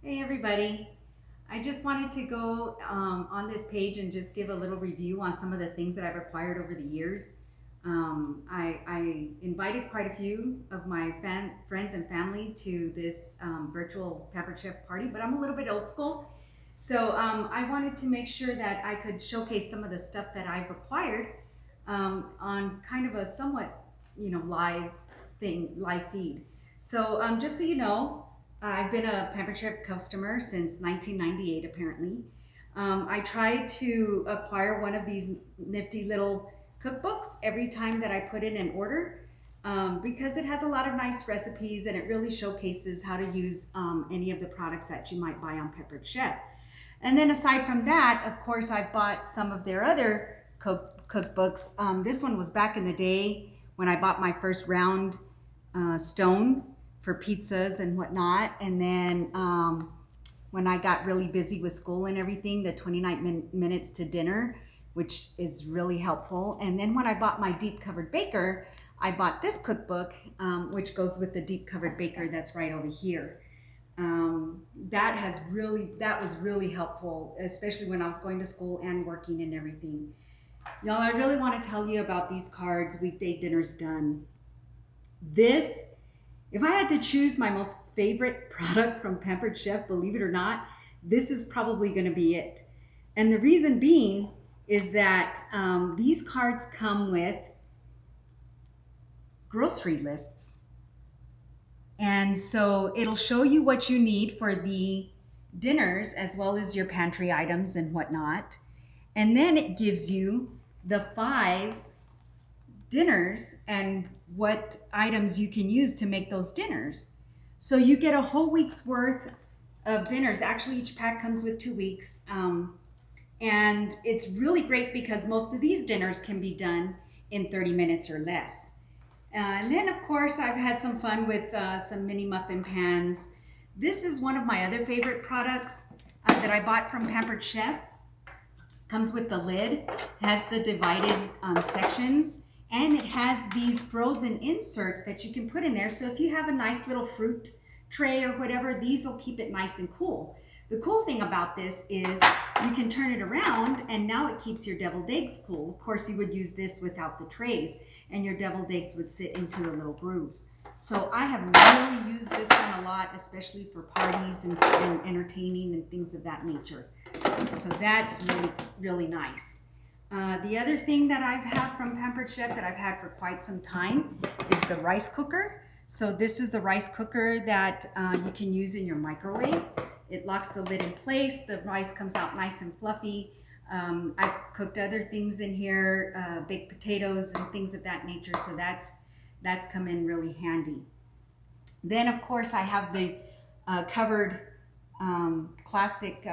Hey everybody. I just wanted to go on this page and just give a little review on some of the things that I've acquired over the years. I invited quite a few of my friends and family to this virtual Pampered Chef party, but I'm a little bit old school. So I wanted to make sure that I could showcase some of the stuff that I've acquired on kind of a somewhat, live feed. So just so you know, I've been a Pampered Chef customer since 1998, apparently. I try to acquire one of these nifty little cookbooks every time that I put in an order because it has a lot of nice recipes and it really showcases how to use any of the products that you might buy on Pampered Chef. And then aside from that, of course, I've bought some of their other cookbooks. This one was back in the day when I bought my first round stone for pizzas and whatnot. And then when I got really busy with school and everything, the 29 minutes to dinner, which is really helpful. And then when I bought my deep covered baker, I bought this cookbook, which goes with the deep covered baker that's right over here. That was really helpful, especially when I was going to school and working and everything. Y'all, I really want to tell you about these cards, weekday dinners done. This, if I had to choose my most favorite product from Pampered Chef, believe it or not, this is probably going to be it. And the reason being is that these cards come with grocery lists. And so it'll show you what you need for the dinners as well as your pantry items and whatnot. And then it gives you the 5 dinners and what items you can use to make those dinners. So you get a whole week's worth of dinners. Actually, each pack comes with 2 weeks. And it's really great because most of these dinners can be done in 30 minutes or less. And then, of course, I've had some fun with some mini muffin pans. This is one of my other favorite products that I bought from Pampered Chef. Comes with the lid, has the divided sections, and it has these frozen inserts that you can put in there. So if you have a nice little fruit tray or whatever, these will keep it nice and cool. The cool thing about this is you can turn it around and now it keeps your deviled eggs cool. Of course, you would use this without the trays and your deviled eggs would sit into the little grooves. So I have really used this one a lot, especially for parties and entertaining and things of that nature. So that's really, really nice. The other thing that I've had from Pampered Chef that I've had for quite some time is the rice cooker. So this is the rice cooker that you can use in your microwave. It locks the lid in place. The rice comes out nice and fluffy. I've cooked other things in here, baked potatoes and things of that nature. So that's come in really handy. Then of course I have the covered classic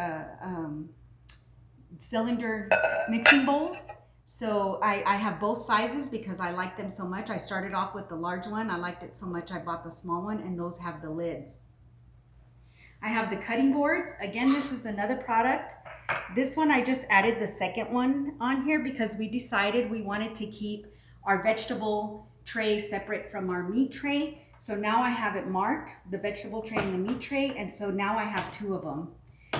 cylinder mixing bowls. So I have both sizes because I like them so much. I started off with the large one. I liked it so much I bought the small one, and those have the lids. I have the cutting boards. Again, this is another product. This one I just added the second one on here because we decided we wanted to keep our vegetable tray separate from our meat tray. So now I have it marked, the vegetable tray and the meat tray, and so now I have 2 of them.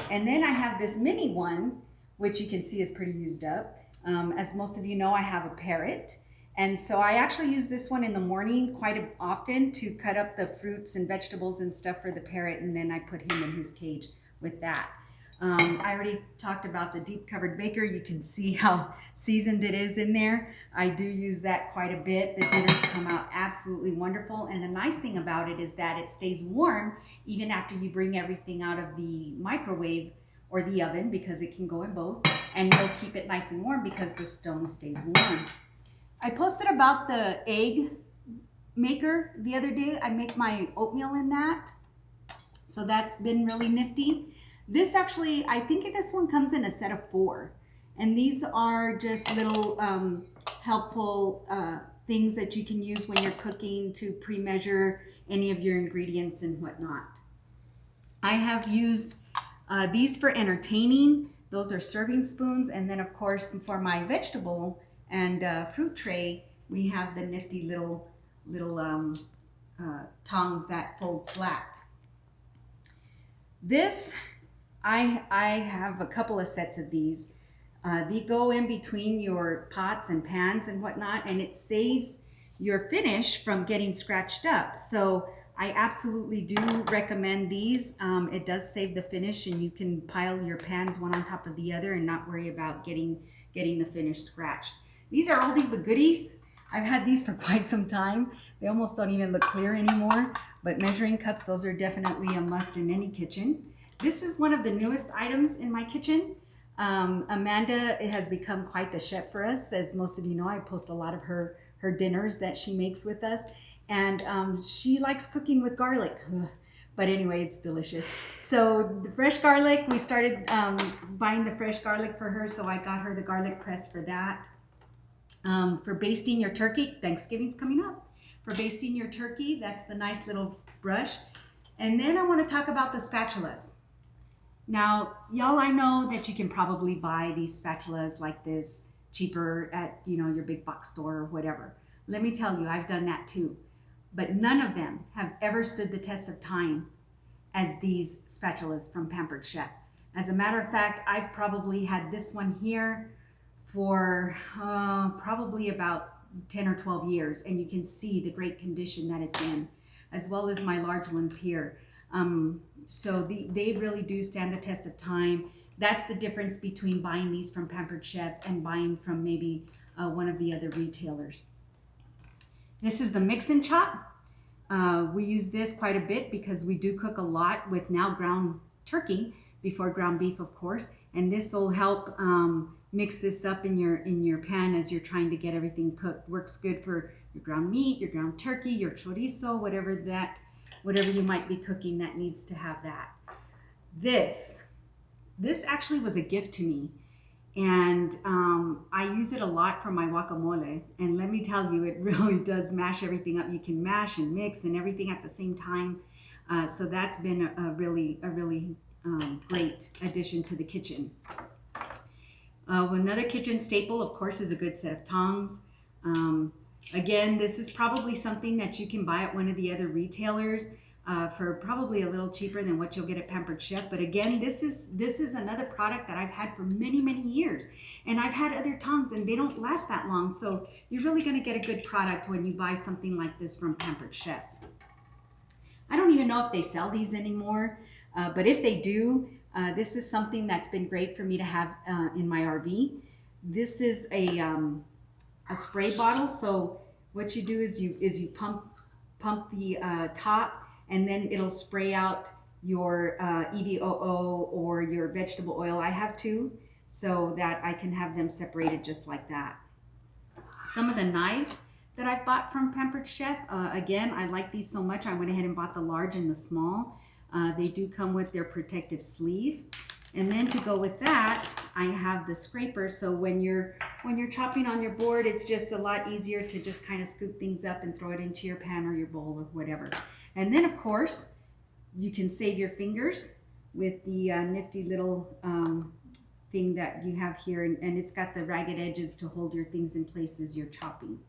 And then I have this mini one, which you can see is pretty used up. As most of you know, I have a parrot. And so I actually use this one in the morning quite often to cut up the fruits and vegetables and stuff for the parrot, and then I put him in his cage with that. I already talked about the deep covered baker. You can see how seasoned it is in there. I do use that quite a bit. The dinners come out absolutely wonderful. And the nice thing about it is that it stays warm even after you bring everything out of the microwave or the oven, because it can go in both. And you'll keep it nice and warm because the stone stays warm. I posted about the egg maker the other day. I make my oatmeal in that. So that's been really nifty. This actually, I think this one comes in a set of 4. And these are just little helpful things that you can use when you're cooking to pre-measure any of your ingredients and whatnot. I have used these for entertaining. Those are serving spoons. And then of course for my vegetable and fruit tray, we have the nifty little tongs that fold flat. This, I have a couple of sets of these. They go in between your pots and pans and whatnot, and it saves your finish from getting scratched up. So I absolutely do recommend these. It does save the finish, and you can pile your pans one on top of the other and not worry about getting the finish scratched. These are oldie but goodies. I've had these for quite some time. They almost don't even look clear anymore, but measuring cups, those are definitely a must in any kitchen. This is one of the newest items in my kitchen. Amanda has become quite the chef for us. As most of you know, I post a lot of her dinners that she makes with us. And she likes cooking with garlic. Ugh. But anyway, it's delicious. So the fresh garlic, we started buying the fresh garlic for her. So I got her the garlic press for that. For basting your turkey, Thanksgiving's coming up. For basting your turkey, that's the nice little brush. And then I want to talk about the spatulas. Now, y'all, I know that you can probably buy these spatulas like this cheaper at, your big box store or whatever. Let me tell you, I've done that too. But none of them have ever stood the test of time as these spatulas from Pampered Chef. As a matter of fact, I've probably had this one here for probably about 10 or 12 years, and you can see the great condition that it's in, as well as my large ones here. So they really do stand the test of time. That's the difference between buying these from Pampered Chef and buying from maybe one of the other retailers. This is the mix and chop. We use this quite a bit because we do cook a lot with now ground turkey before ground beef, of course, and this will help mix this up in your pan as you're trying to get everything cooked. Works good for your ground meat, your ground turkey, your chorizo, whatever you might be cooking that needs to have that. This actually was a gift to me, and I use it a lot for my guacamole, and let me tell you, it really does mash everything up. You can mash and mix and everything at the same time, so that's been a really great addition to the kitchen. Another kitchen staple, of course, is a good set of tongs. Again, this is probably something that you can buy at one of the other retailers for probably a little cheaper than what you'll get at Pampered Chef. But again, this is another product that I've had for many, many years. And I've had other tongs and they don't last that long. So you're really going to get a good product when you buy something like this from Pampered Chef. I don't even know if they sell these anymore, but if they do, this is something that's been great for me to have in my RV. This is a spray bottle. So what you do is you pump the top, and then it'll spray out your EVOO or your vegetable oil. I have two, so that I can have them separated just like that. Some of the knives that I've bought from Pampered Chef, again, I like these so much, I went ahead and bought the large and the small. They do come with their protective sleeve. And then to go with that, I have the scraper. So when you're chopping on your board, it's just a lot easier to just kind of scoop things up and throw it into your pan or your bowl or whatever. And then of course, you can save your fingers with the nifty little thing that you have here. And it's got the ragged edges to hold your things in place as you're chopping.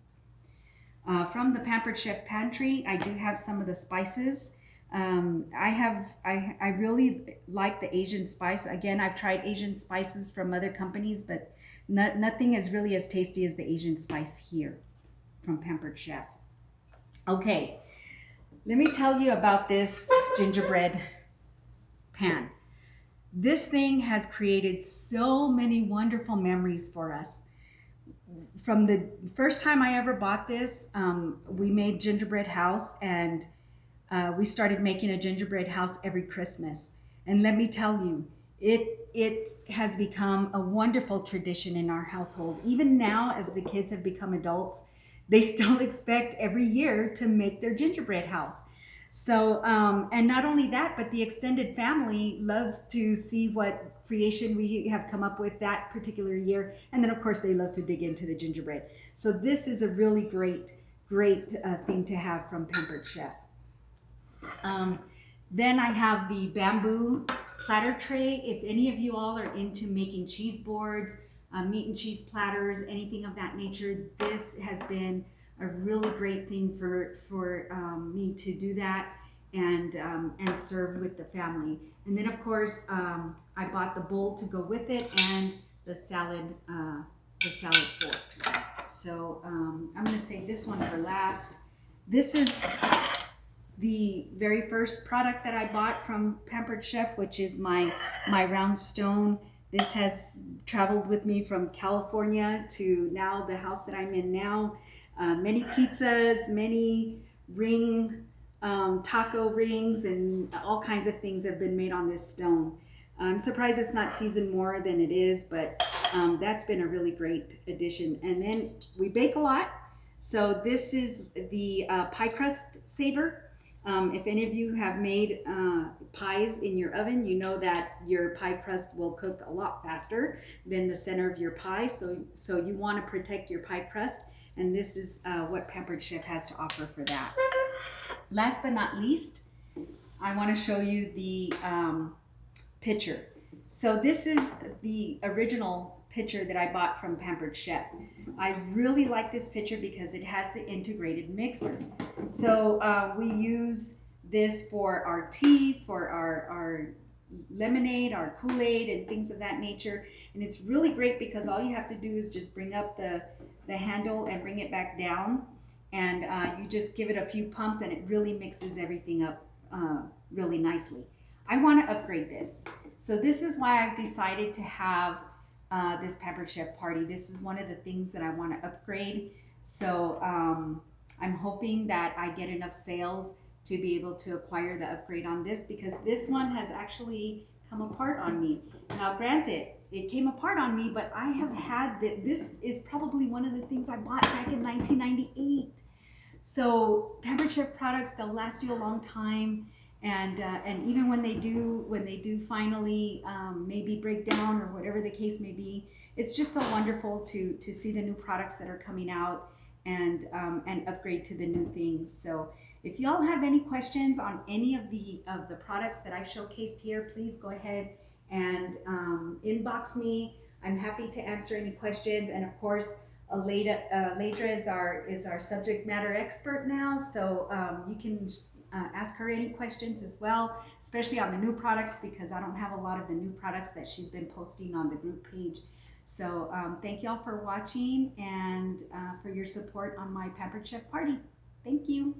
From the Pampered Chef pantry, I do have some of the spices. I really like the Asian spice. Again, I've tried Asian spices from other companies, but nothing is really as tasty as the Asian spice here from Pampered Chef. Okay, let me tell you about this gingerbread pan. This thing has created so many wonderful memories for us. From the first time I ever bought this, we made gingerbread house, and we started making a gingerbread house every Christmas. And let me tell you, it has become a wonderful tradition in our household. Even now, as the kids have become adults, they still expect every year to make their gingerbread house. So, and not only that, but the extended family loves to see what creation we have come up with that particular year. And then of course they love to dig into the gingerbread. So this is a really great thing to have from Pampered Chef. Then I have the bamboo platter tray. If any of you all are into making cheese boards, meat and cheese platters, anything of that nature, this has been a really great thing for me to do that. and serve with the family. And then of course I bought the bowl to go with it and the salad forks. So I'm gonna save this one for last. This is the very first product that I bought from Pampered Chef, which is my round stone. This has traveled with me from California to now the house that I'm in now. Many pizzas, many taco rings, and all kinds of things have been made on this stone. I'm surprised it's not seasoned more than it is, but that's been a really great addition. And then we bake a lot. So this is the pie crust saver. If any of you have made pies in your oven, you know that your pie crust will cook a lot faster than the center of your pie. So you want to protect your pie crust, and this is what Pampered Chef has to offer for that. Last but not least, I want to show you the pitcher. So this is the original pitcher that I bought from Pampered Chef. I really like this pitcher because it has the integrated mixer. So we use this for our tea, for our lemonade, our Kool-Aid, and things of that nature. And it's really great because all you have to do is just bring up the handle and bring it back down. And you just give it a few pumps and it really mixes everything up really nicely. I want to upgrade this. So this is why I've decided to have this Pampered Chef party. This is one of the things that I want to upgrade. So I'm hoping that I get enough sales to be able to acquire the upgrade on this, because this one has actually come apart on me. Now granted, it came apart on me, but I have had this is probably one of the things I bought back in 1998. So Pampered Chef products, they'll last you a long time. And even when they do finally maybe break down or whatever the case may be, it's just so wonderful to see the new products that are coming out and upgrade to the new things. So if y'all have any questions on any of the products that I've showcased here, please go ahead and inbox me. I'm happy to answer any questions. And of course, Ladra is our subject matter expert now, so you can ask her any questions as well, especially on the new products, because I don't have a lot of the new products that she's been posting on the group page. So thank y'all for watching and for your support on my Pampered Chef party. Thank you.